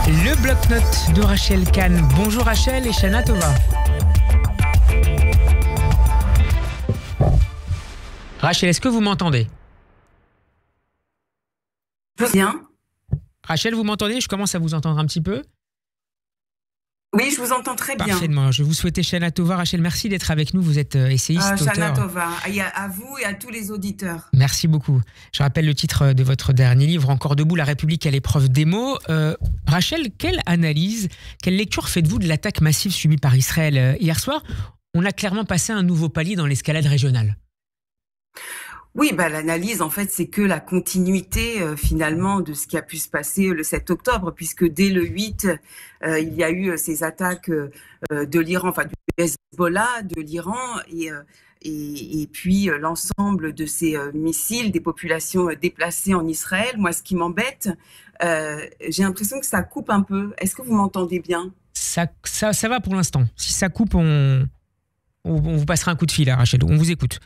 Le bloc-notes de Rachel Kahn. Bonjour Rachel et Shana Tova. Rachel, est-ce que vous m'entendez? Bien. Rachel, vous m'entendez? Je commence à vous entendre un petit peu. Oui, je vous entends très bien. Parfaitement. Je vous souhaitais Shana Tova. Rachel, merci d'être avec nous. Vous êtes essayiste, Shana auteur. Tova, à vous et à tous les auditeurs. Merci beaucoup. Je rappelle le titre de votre dernier livre, Encore debout, la République à l'épreuve des mots. Rachel, quelle analyse, quelle lecture faites-vous de l'attaque massive subie par Israël hier soir? On a clairement passé un nouveau palier dans l'escalade régionale. Oui, l'analyse, en fait, c'est que la continuité, finalement, de ce qui a pu se passer le 7 octobre, puisque dès le 8, il y a eu ces attaques de l'Iran, enfin, du Hezbollah, de l'Iran, et puis l'ensemble de ces missiles, des populations déplacées en Israël. Moi, ce qui m'embête, j'ai l'impression que ça coupe un peu. Est-ce que vous m'entendez bien? Ça va pour l'instant. Si ça coupe, on vous passera un coup de fil, là, Rachel. On vous écoute.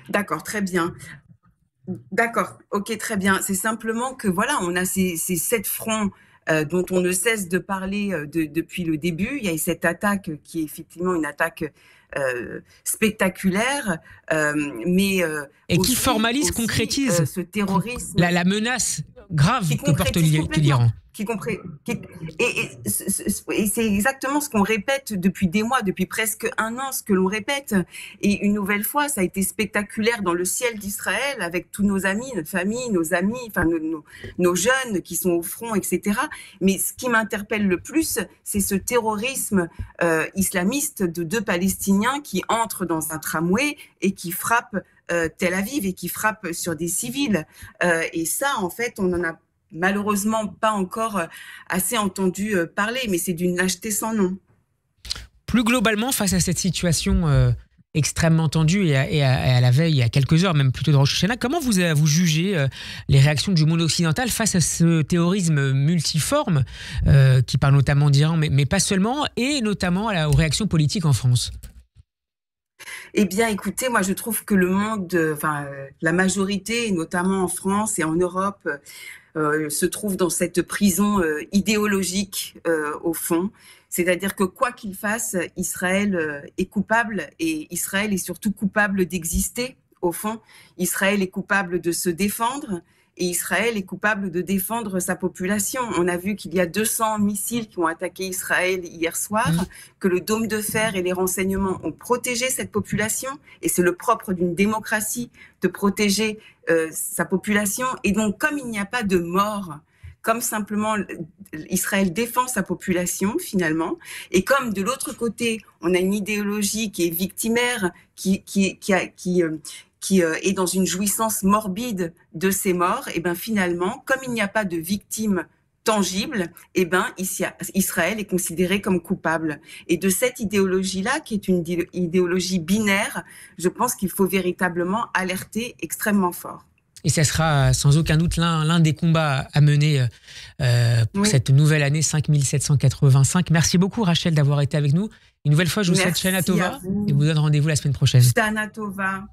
D'accord, très bien. D'accord, ok, très bien. C'est simplement que voilà, on a ces 7 fronts dont on ne cesse de parler depuis le début. Il y a cette attaque qui est effectivement une attaque spectaculaire, mais et aussi, qui formalise, concrétise ce terrorisme, la menace grave qui que porte concrétise l'Iran. Et c'est exactement ce qu'on répète depuis des mois, depuis presque un an, ce que l'on répète. Et une nouvelle fois, ça a été spectaculaire dans le ciel d'Israël, avec tous nos amis, notre famille, nos amis, enfin nos jeunes qui sont au front, etc. Mais ce qui m'interpelle le plus, c'est ce terrorisme islamiste de 2 Palestiniens qui entrent dans un tramway et qui frappent Tel Aviv et qui frappent sur des civils. Et ça, en fait, on en a malheureusement pas encore assez entendu parler, mais c'est d'une lâcheté sans nom. Plus globalement, face à cette situation extrêmement tendue et à la veille, il y a quelques heures, même plutôt de Rosh Hashanah, comment vous jugez les réactions du monde occidental face à ce terrorisme multiforme qui parle notamment d'Iran, mais pas seulement, et notamment aux réactions politiques en France? Eh bien, écoutez, moi, je trouve que le monde, la majorité, notamment en France et en Europe, se trouve dans cette prison idéologique, au fond. C'est-à-dire que quoi qu'il fasse, Israël est coupable, et Israël est surtout coupable d'exister, au fond. Israël est coupable de se défendre, et Israël est coupable de défendre sa population. On a vu qu'il y a 200 missiles qui ont attaqué Israël hier soir, que le dôme de fer et les renseignements ont protégé cette population, et c'est le propre d'une démocratie de protéger sa population. Et donc, comme il n'y a pas de mort, comme simplement Israël défend sa population finalement, et comme de l'autre côté, on a une idéologie qui est victimaire, qui est dans une jouissance morbide de ces morts, et bien finalement, comme il n'y a pas de victimes tangibles, et ben Israël est considéré comme coupable. Et de cette idéologie-là, qui est une idéologie binaire, je pense qu'il faut véritablement alerter extrêmement fort. Et ça sera sans aucun doute l'un des combats à mener pour cette nouvelle année 5785. Merci beaucoup Rachel d'avoir été avec nous. Une nouvelle fois, je vous souhaite Shana Tova et vous donne rendez-vous la semaine prochaine. Shana Tova.